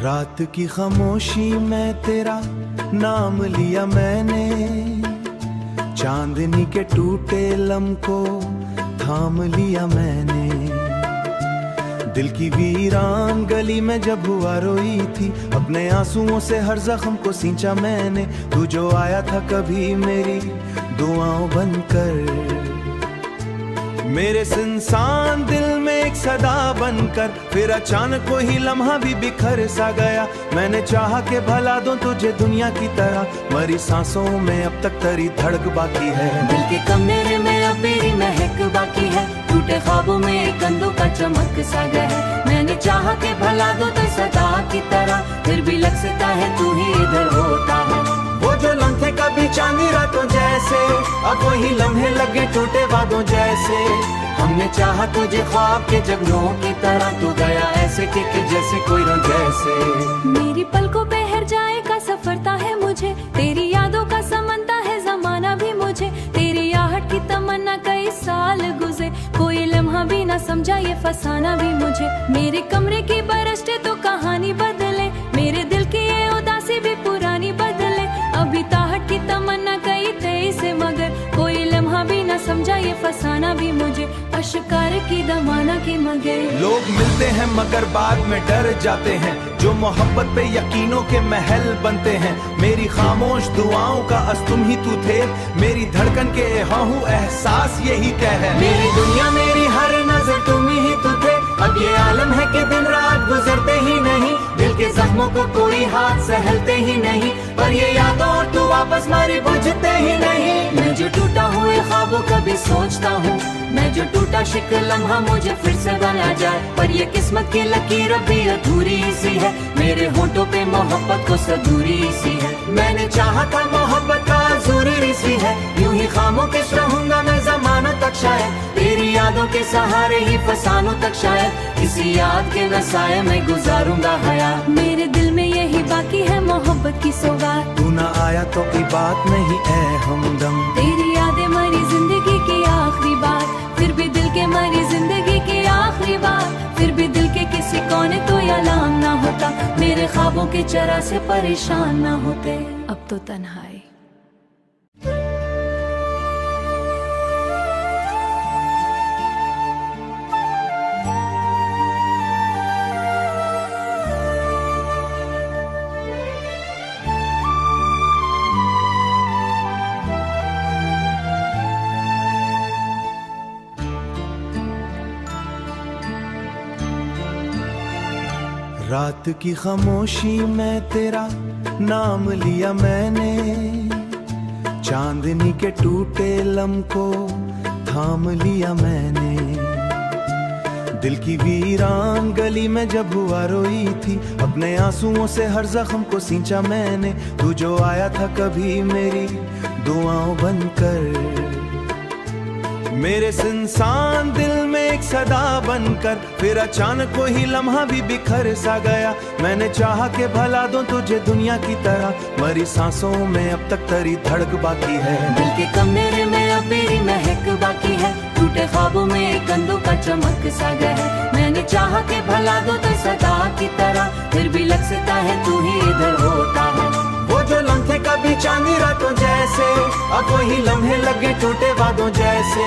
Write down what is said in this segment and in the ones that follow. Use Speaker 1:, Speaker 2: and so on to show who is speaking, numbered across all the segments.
Speaker 1: रात की खामोशी में तेरा नाम लिया मैंने, चांदनी के टूटे लम्ह को थाम लिया मैंने। दिल की वीरान गली में जब हुआ रोई थी, अपने आंसुओं से हर जख्म को सींचा मैंने। तू जो आया था कभी मेरी दुआओं बनकर, मेरे सुनसान दिल में एक सदा बनकर, फिर अचानक वही लम्हा भी बिखर सा गया। मैंने चाहा कि भला दूं तुझे दुनिया की तरह, मरी सांसों में अब तक तेरी धड़क बाकी है।
Speaker 2: दिल के कमरे में अब तेरी महक बाकी है, टूटे ख्वाबों में कंधों का चमक सा गया है। मैंने चाहा कि भला दूं तो सदा की तरह, फिर भी लग सकता है तू ही इधर होता है।
Speaker 1: वो जो लम्हे कभी चांदी रातों जैसे, अब वही लम्हे लगे टूटे वादों जैसे।
Speaker 2: हमने चाहा तुझे ख्वाब के जगनों की तरह, तू गया ऐसे कि जैसे कोई रंग जैसे। मेरी पलकों पे हर जाए का सफरता है मुझे, तेरी यादों का समनता है जमाना भी मुझे। तेरी आहट की तमन्ना कई साल गुजरे, कोई लम्हा भी ना समझा ये फसाना भी मुझे। मेरे कमरे की बरसते तो कहानी बदले, मेरे दिल की ये उदासी भी पुरानी बदले। अभी ताहट की तमन्ना कई तेईस से, मगर कोई लम्हा भी ना समझा ये फसाना भी मुझे। अशकार की दमाना के मगर
Speaker 1: लोग मिलते हैं मगर बाद में डर जाते हैं, जो मोहब्बत पे यकीनों के महल बनते हैं। मेरी खामोश दुआओं का अस तुम ही तू थे, मेरी धड़कन के हाँ हूँ एहसास यही कह है।
Speaker 2: मेरी दुनिया मेरी हर नजर तुम ही तू थे, अब ये आलम है कि दिन रात गुजरते ही नहीं। दिल के जख्मों को कोई हाथ सहलते ही नहीं, पर ये यादों और तू वापस मारे बुझते ही नहीं। मैं जो टूटा हुए ख्वाबों कभी सोचता हूँ, मैं जो टूटा शिक लम्हा मुझे फिर से बना जाए। पर ये किस्मत की लकीर भी अधूरी सी है, मेरे होठों पे मोहब्बत को सदूरी सी है। मैंने चाहा था मोहब्बत का जरूरी सी है, यूं ही खामोश रहूंगा मैं ज़मानों तक शायद। तेरी यादों के सहारे ही फसानों तक शायद, किसी याद के नसाए में गुजारूंगा हयात। मेरे दिल में यही बाकी है मोहब्बत की सौगात,
Speaker 1: तू ना आया तो कोई बात नहीं है हमदम।
Speaker 2: तेरी यादें मरी जिंदगी की आखिरी बात, फिर भी दिल के मरी जिंदगी की आखिरी बात। फिर भी दिल के किसी कोने तो अलार्म ना होता, मेरे ख्वाबों के चरा से परेशान ना होते। अब तो तन्हाई
Speaker 1: रात की खामोशी में तेरा नाम लिया मैंने, चांदनी के टूटे लम्ह को थाम लिया मैंने। दिल की वीरान गली में जब हुआ रोई थी, अपने आंसुओं से हर जख्म को सींचा मैंने। तू जो आया था कभी मेरी दुआओं बनकर, मेरे सुनसान दिल में एक सदा बनकर, फिर अचानक वही लम्हा भी बिखर सा गया। मैंने चाहा कि भला दूं तुझे दुनिया की तरह, मरी सांसों में अब तक तेरी धड़क बाकी है।
Speaker 2: दिल के कमरे में अब तेरी महक बाकी है, टूटे ख्वाबों में कंधों का चमक सा गया है। मैंने चाहा कि भला दूं तो सदा की तरह, फिर भी लग सकता है तू ही इधर होता है।
Speaker 1: वो जो लम्हे कभी चांदी रातों जैसे, अब वही लम्हे लगे टूटे वादों जैसे।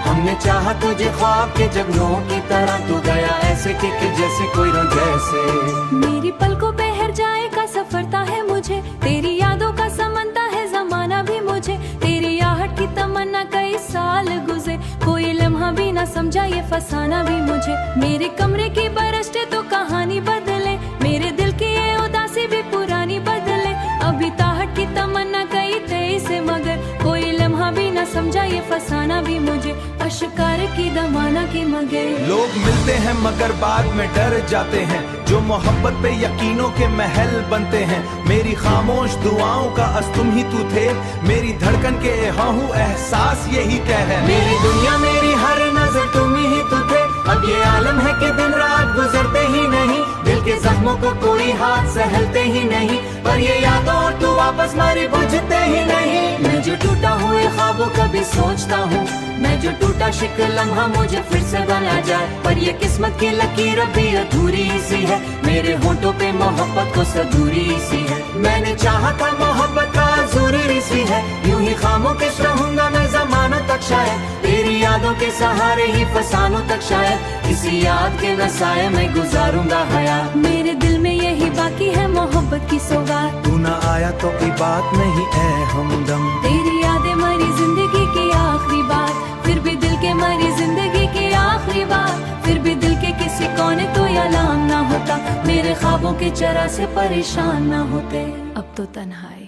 Speaker 2: हमने चाहा तुझे ख्वाब के जगनों की तरह, तू गया ऐसे कि जैसे कोई रंग जैसे। मेरी पलकों पे हर जाए का सफरता है मुझे, तेरी यादों का समनता है जमाना भी मुझे। तेरी आहट की तमन्ना कई साल गुजरे, कोई लम्हा भी ना समझा ये फसाना भी मुझे। मेरे कमरे की बरसते तो कहानी बदले, मेरे दिल की ये उदासी भी पुरानी बदले। अभी ताहट की तमन्ना कई तेईस से, मगर कोई लम्हा भी ना समझा ये फसाना भी मुझे। अशकार की दमाना के मगर
Speaker 1: लोग मिलते हैं मगर बाद में डर जाते हैं, जो मोहब्बत पे यकीनों के महल बनते हैं। मेरी खामोश दुआओं का अस तुम ही तू थे, मेरी धड़कन के हाँ हूँ एहसास यही कह है।
Speaker 2: मेरी दुनिया मेरी हर नजर तुम ही तू थे, अब ये आलम है कि दिन रात गुजरते ही नहीं। दिल के जख्मों को कोई हाथ सहलते ही नहीं, पर ये यादों और तू वापस मारे बुझते ही नहीं। मैं जो टूटा हुए ख्वाब ख्वाबों का भी सोचता हूँ मैं, जो टूटा शिकल लम्हा मुझे फिर से बना जाए। पर ये किस्मत की लकीर अभी अधूरी सी है, मेरे होंठों पे मोहब्बत को सदूरी सी है। मैंने चाहा था मोहब्बत का जरूरी सी है, यूं ही खामोश रहूंगा मैं ज़मानों तक शायद, तेरी यादों के सहारे ही फसानों तक शायद, किसी याद के नसाए में गुजारूंगा हयात।
Speaker 3: मेरे दिल में यही बाकी है मोहब्बत की सौगात,
Speaker 1: तू ना आया तो की बात नहीं ऐ हमदम,
Speaker 3: तेरी यादें मरी जिंदगी की आखिरी बात, फिर भी दिल के मरी जिंदगी की आखिरी बात, फिर भी दिल के किसी कोने तो अलार्म ना होता, मेरे ख्वाबों के चरा से परेशान ना होते। अब तो तन्हाई।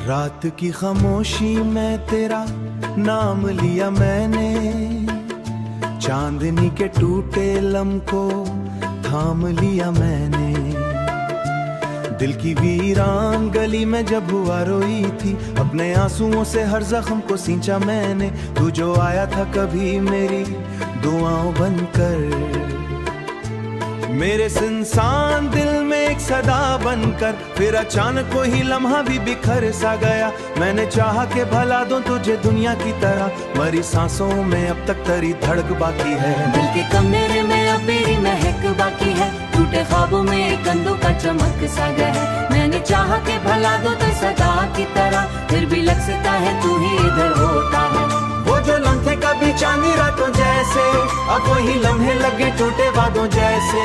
Speaker 1: रात की खामोशी में तेरा नाम लिया मैंने, चांदनी के टूटे लम को थाम लिया मैंने, दिल की वीरान गली में जब हुआ रोई थी, अपने आंसुओं से हर जख्म को सींचा मैंने, तू जो आया था कभी मेरी दुआओं बनकर, मेरे सुनसान दिल में एक सदा बनकर, फिर अचानक कोई लम्हा भी बिखर सा गया। मैंने चाहा कि भला दूं तुझे दुनिया की तरह, मरी सांसों में अब तक तेरी धड़क बाकी है,
Speaker 2: दिल के कमरे में अब मेरी महक बाकी है, टूटे ख्वाबों में कंधों का चमक सा गया है। मैंने चाहा कि भला दो तो सदा की तरह, फिर भी लग सकता है तू ही इधर होता है। वो जो लम्हे कभी चांदी रातों जैसे, अब वही लम्हे लगे टूटे वादों जैसे,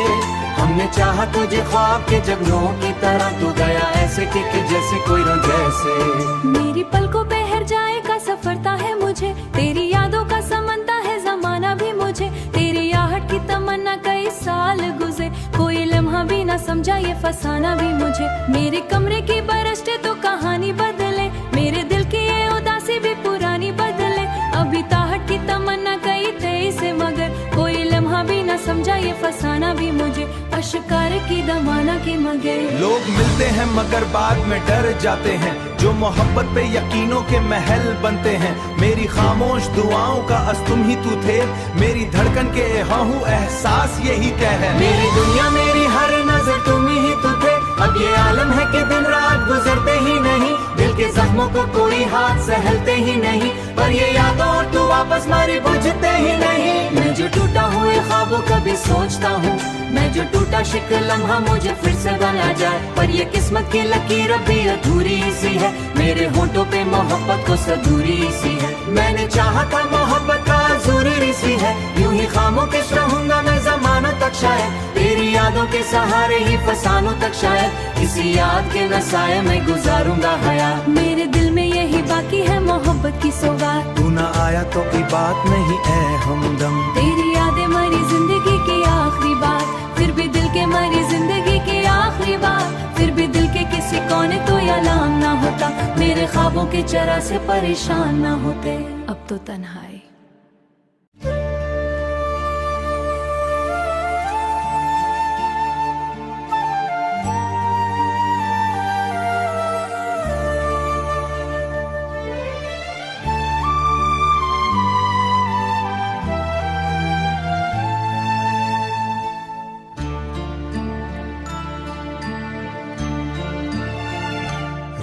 Speaker 2: हमने चाहा तुझे ख्वाब के जगनों की तरह, तू गया ऐसे कि जैसे कोई रो जैसे।
Speaker 3: मेरी पलकों पे हर जाए का सफरता है मुझे, तेरी यादों का समनता है जमाना भी मुझे, तेरी आहट की तमन्ना कई साल गुजरे, कोई लम्हा भी ना समझा ये फसाना भी मुझे। मेरे कमरे की बरस्ते तो कहानी बदले, मेरे दिल की ये उदासी भी पुरानी बदले, अभी ताहट की तमन्ना कई तेईस से, मगर कोई लम्हा भी ना समझा ये फसाना भी मुझे, अशकार की दमाना की मगर।
Speaker 1: लोग मिलते हैं मगर बाद में डर जाते हैं, जो मोहब्बत पे यकीनों के महल बनते हैं, मेरी खामोश दुआओं का अस तुम ही तू थे, मेरी धड़कन के हाँ हूँ एहसास यही क्या है।
Speaker 2: मेरी दुनिया मेरी हर नजर तुम ही तू थे, अब ये आलम है कि दिन रात गुजरते ही नहीं, दिल के जख्मों को कोई हाथ सहलते ही नहीं, पर ये यादों तू वापस मारी बुझते ही नहीं। मैं जो टूटा हुए ख्वाबों का भी सोचता हूँ मैं, जो टूटा शिकल लम्हा मुझे फिर से बना जाए, पर ये किस्मत की लकीर अभी अधूरी सी है, मेरे होंठों पे मोहब्बत को सदूरी सी है। मैंने चाहा था मोहब्बत का जरूरी सी है, यूं ही खामोश रहूंगा मैं ज़मानों तक शायद, तेरी यादों के सहारे ही फसानों तक शायद, किसी याद के नसाए में गुजारूंगा हयात।
Speaker 3: मेरे दिल में यही बाकी है मोहब्बत की सौगात,
Speaker 1: तू ना आया तो की बात नहीं ऐ हमदम,
Speaker 3: तेरी यादें मरी जिंदगी की आखिरी बात, फिर भी दिल के मरी जिंदगी की आखिरी बात, फिर भी दिल के किसी कोने तो अलार्म ना होता, मेरे ख्वाबों के चरा से परेशान ना होते। अब तो तन्हाई।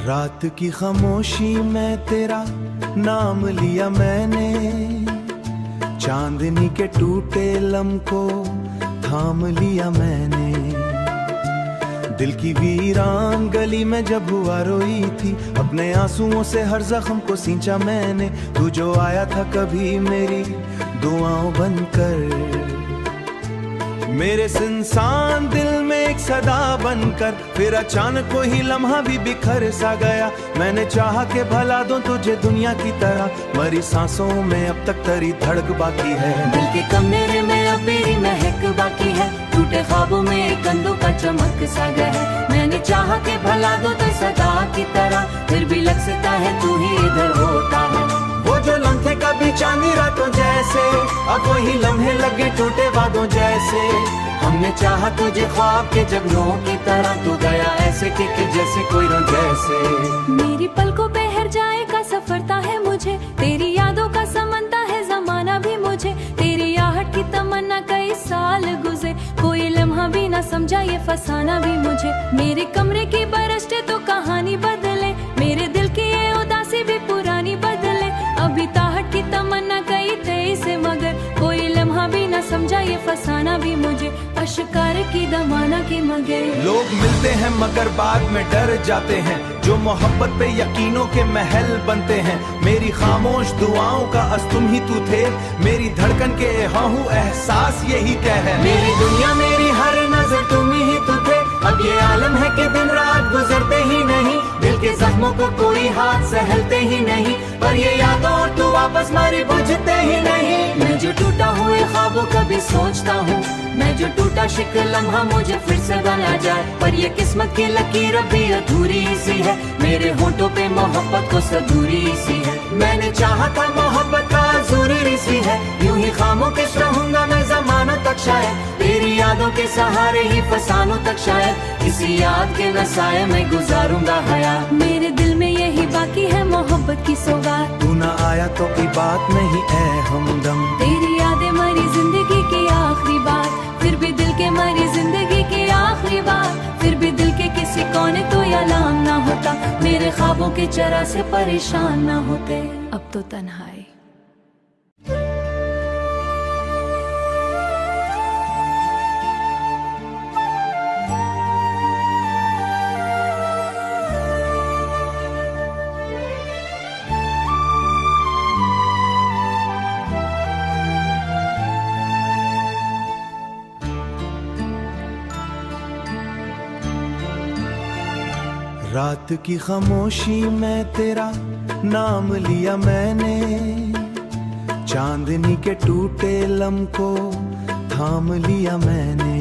Speaker 1: रात की खामोशी में तेरा नाम लिया मैंने, चांदनी के टूटे लम को थाम लिया मैंने, दिल की वीरान गली में जब हुआ रोई थी, अपने आंसुओं से हर जख्म को सींचा मैंने, तू जो आया था कभी मेरी दुआओं बनकर, मेरे सुनसान दिल में एक सदा बनकर, फिर अचानक कोई लम्हा भी बिखर सा गया। मैंने चाहा कि भला दूं तुझे दुनिया की तरह, मरी सांसों में अब तक तेरी धड़क बाकी है,
Speaker 2: दिल के कमरे में अब मेरी महक बाकी है, टूटे ख्वाबों में कंधों का चमक सा गया है। मैंने चाहा कि भला दो तो सदा की तरह, फिर भी लग सकता है तू ही इधर होता है। वो
Speaker 1: जो लम्हे कभी चांदी रातों जैसे, अब वही लम्हे लगे टूटे वादों जैसे। हमने चाहा तुझे ख्वाब के जगनों की तरह, तू गया ऐसे कि जैसे कोई रो जैसे।
Speaker 3: मेरी पलकों पे हर जाए का सफरता है मुझे, तेरी यादों का समनता है जमाना भी मुझे। तेरी आहट की तमन्ना कई साल गुजरे, कोई लम्हा भी ना समझा ये फसाना भी मुझे। मेरे कमरे की बरस्ते तो कहानी बदले, मेरे दिल की ये उदासी भी पुरानी बदले। अभी ताहट की तमन्ना कई तेईस से, मगर कोई लम्हा भी ना समझा ये फसाना भी मुझे। अशकार की दमाना की मगे।
Speaker 1: लोग मिलते हैं मगर बाद में डर जाते हैं, जो मोहब्बत पे यकीनों के महल बनते हैं। मेरी खामोश दुआओं का अस तुम ही तू थे, मेरी धड़कन के हाँ हूँ एहसास यही कह है।
Speaker 2: मेरी दुनिया मेरी हर नजर तुम ही तो थे, अब ये आलम है कि दिन रात गुजरते ही नहीं। दिल के जख्मों को कोई हाथ सहलते ही नहीं, पर ये यादों और तू वापस मारी बुझते ही नहीं। मैं जो टूटा हुए ख्वाबों कभी सोचता हूँ, मैं जो टूटा शिक लम्हा मुझे फिर से बना जाए। पर ये किस्मत की लकीर भी अधूरी सी है, मेरे होंठों पे मोहब्बत को सदूरी सी है। मैंने चाहा था मोहब्बत का जरूरी सी है, यूं ही खामोश रहूंगा मैं ज़मानों तक शायद। तेरी यादों के सहारे ही फसानों तक शायद, किसी याद के नसाए में गुजारूंगा हयात।
Speaker 3: मेरे दिल में यही बाकी है मोहब्बत की सौगात,
Speaker 1: तू ना आया तो की बात नहीं ऐ हमदम।
Speaker 3: तेरी यादें मरी जिंदगी की आखिरी बात, फिर भी दिल के मरी जिंदगी की आखिरी बात। फिर भी दिल के किसी कोने तो या लाम ना होता, मेरे ख्वाबों के चरा से परेशान ना होते। अब तो तन्हाई।
Speaker 1: रात की खामोशी में तेरा नाम लिया मैंने, चांदनी के टूटे लम को थाम लिया मैंने।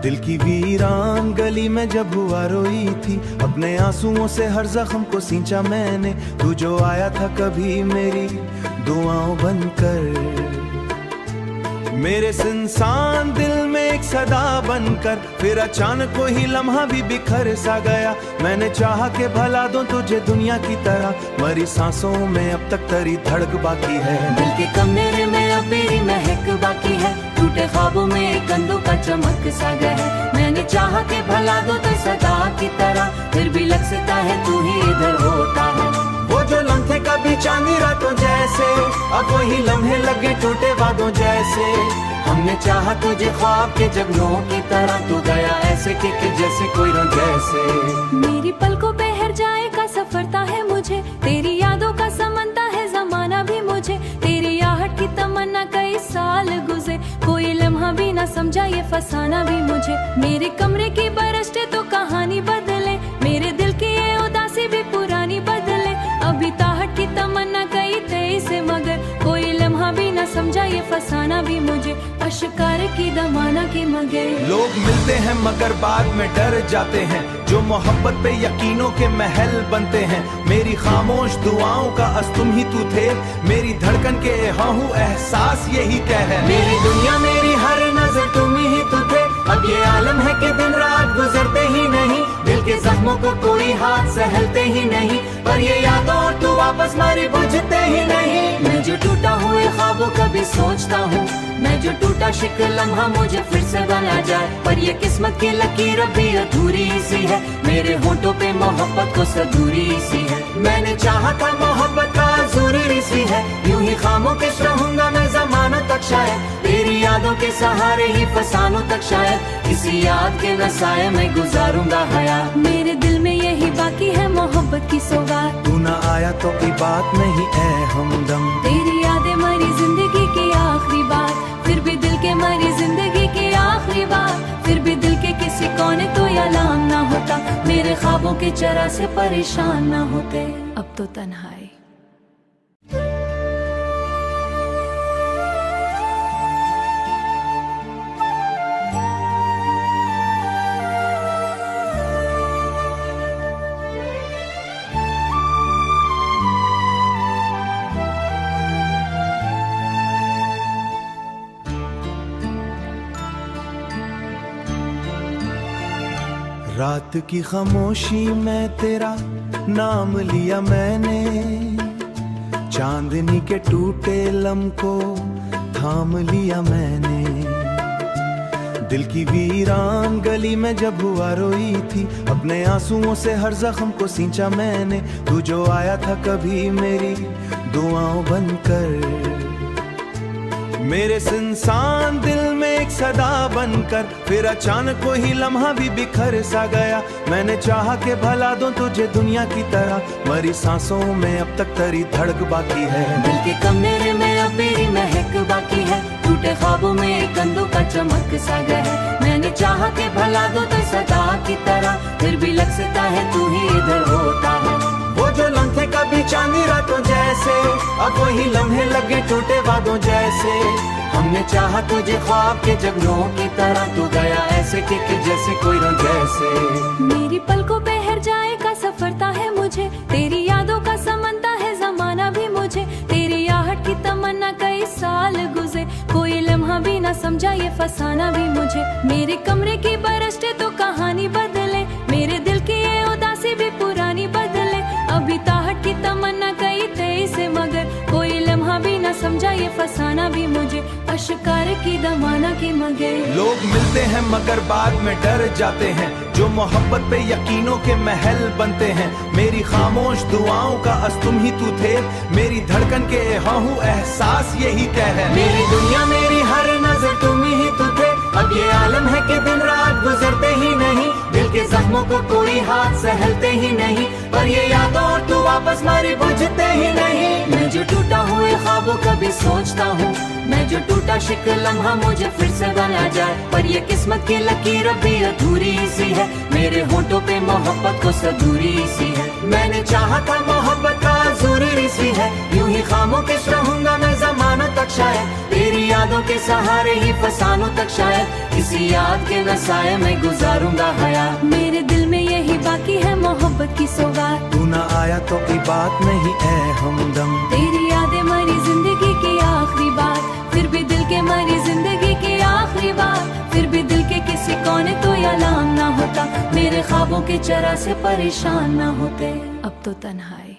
Speaker 1: दिल की वीरान गली में जब हुआ रोई थी, अपने आंसुओं से हर जख्म को सींचा मैंने। तू जो आया था कभी मेरी दुआओं बनकर, मेरे सुनसान दिल में एक सदा बनकर। फिर अचानक कोई लम्हा भी बिखर सा गया, मैंने चाहा कि भला दूं तुझे दुनिया की तरह। मरी सांसों में अब तक तेरी धड़क बाकी है,
Speaker 2: दिल के कमरे में अब मेरी महक बाकी है। टूटे ख्वाबों में कंधों का चमक सा गया है, मैंने चाहा कि भला दो तो सदा की तरह। फिर भी लगता है तू ही इधर होता है।
Speaker 1: वो जो लम्हे कभी चांदी रातों जैसे, अब वही लम्हे लगे टूटे वादों जैसे।
Speaker 2: हमने चाहा तुझे ख्वाब के जगनों की तरह, तू गया ऐसे कि जैसे कोई रो जैसे।
Speaker 3: मेरी पलकों पे हर जाए का सफरता है मुझे, तेरी यादों का समनता है जमाना भी मुझे। तेरी आहट की तमन्ना कई साल गुजरे, कोई लम्हा भी ना समझा ये फसाना भी मुझे। मेरे कमरे की बरस्ते तो कहानी बदले, मेरे दिल की ये उदासी भी पुरानी बदले। अभी ताहट की तमन्ना कई तेईस से, मगर कोई लम्हा भी ना समझा ये फसाना भी मुझे। अशकार की दमाना की मगे।
Speaker 1: लोग मिलते हैं मगर बाद में डर जाते हैं, जो मोहब्बत पे यकीनों के महल बनते हैं। मेरी खामोश दुआओं का अस तुम ही तू थे, मेरी धड़कन के हाँ हूँ एहसास यही कह है।
Speaker 2: मेरी दुनिया मेरी हर नजर तुम ही तो थे, अब ये आलम है कि दिन रात गुजरते ही नहीं। दिल के जख्मों को कोई हाथ सहलते ही नहीं, पर ये यादों और तू वापस मारी बुझते ही नहीं। मैं जो टूटा हुए ख्वाबों कभी सोचता हूँ, मैं जो टूटा शिक लम्हा मुझे फिर से बना जाए। पर ये किस्मत की लकीर भी अधूरी सी है, मेरे होंठों पे मोहब्बत को सदूरी सी है। मैंने चाहा था मोहब्बत का जरूरी सी है, यूं ही खामोश रहूंगा मैं ज़मानों तक शायद। तेरी यादों के सहारे ही फसानों तक शायद, किसी याद के नसाए में गुजारूंगा हयात।
Speaker 3: मेरे दिल में यही बाकी है मोहब्बत की सौगात,
Speaker 1: तू ना आया तो की बात नहीं ऐ हमदम।
Speaker 3: तेरी यादें मरी जिंदगी की आखिरी बात, फिर भी दिल के मरी जिंदगी की आखिरी बात। फिर भी दिल के किसी कोने तो या लाम ना होता, मेरे ख्वाबों के चरा से परेशान ना होते। अब तो तन्हाई।
Speaker 1: रात की खामोशी में तेरा नाम लिया मैंने, चांदनी के टूटे लम को थाम लिया मैंने। दिल की वीरान गली में जब हुआ रोई थी, अपने आंसुओं से हर जख्म को सींचा मैंने। तू जो आया था कभी मेरी दुआओं बनकर, मेरे सुनसान दिल में एक सदा बनकर, फिर अचानक वही लम्हा भी बिखर सा गया। मैंने चाहा कि भला दूं तुझे दुनिया की तरह, मरी सांसों में अब तक तेरी धड़क बाकी है।
Speaker 2: दिल के कमरे में अब मेरी महक बाकी है, टूटे ख्वाबों में एक कंधों का चमक सा गया है। मैंने चाहा कि भला दो तो सदा की तरह, फिर भी लगता है तू ही इधर होता है।
Speaker 1: वो जो लम्हे कभी चांदी रातों जैसे, अब वही लम्हे लगे टूटे वादों जैसे।
Speaker 2: हमने चाहा तुझे ख्वाब के जगनों की तरह, तू गया ऐसे कि जैसे कोई रंग जैसे।
Speaker 3: मेरी पलकों पे हर जाएगा सफरता है मुझे, तेरी यादों का समनता है जमाना भी मुझे। तेरी आहट की तमन्ना कई साल गुजरे, कोई लम्हा भी ना समझा ये फसाना भी मुझे। मेरे कमरे की बरस्ते तो कहानी बदले, मेरे दिल की ये उदासी भी पुरानी बदले। अभी ताहट की तमन्ना कई तेईस से, मगर कोई लम्हा भी ना समझा ये फसाना भी मुझे। अशकार की दमाना की मगे,
Speaker 1: लोग मिलते हैं मगर बाद में डर जाते हैं, जो मोहब्बत पे यकीनों के महल बनते हैं। मेरी खामोश दुआओं का अस तुम ही तू थे, मेरी धड़कन के हाँ हूँ एहसास यही तय है।
Speaker 2: मेरी दुनिया मेरी हर नजर तुम ही तू थे, अब ये आलम है कि दिन रात गुजरते ही नहीं। दिल के जख्मों को कोई हाथ सहलते ही नहीं, पर ये यादों तू वापस मारी बुझते ही नहीं। मैं जो टूटा हुए ख्वाबों कभी सोचता हूँ, मैं जो टूटा शिक लम्हा मुझे फिर से बना जाए। पर ये किस्मत की लकीर भी अधूरी सी है, मेरे होठों पे मोहब्बत को सदूरी सी है। मैंने चाहा था मोहब्बत का जरूरी सी है, यूं ही खामोश रहूंगा मैं ज़मानों तक शायद। तेरी यादों के सहारे ही फसानों तक शायद, किसी याद के नसाए में गुजारूंगा हयात।
Speaker 3: मेरे दिल में यही बाकी है मोहब्बत की सौगात।
Speaker 1: तू ना आया तो की बात नहीं ऐ हमदम,
Speaker 3: तेरी यादें मरी जिंदगी की आखिरी बात, फिर भी दिल के मरी जिंदगी की आखिरी बात। फिर भी दिल के किसी कोने तो अलार्म ना होता, मेरे ख्वाबों के चरा से परेशान ना होते। अब तो तन्हाई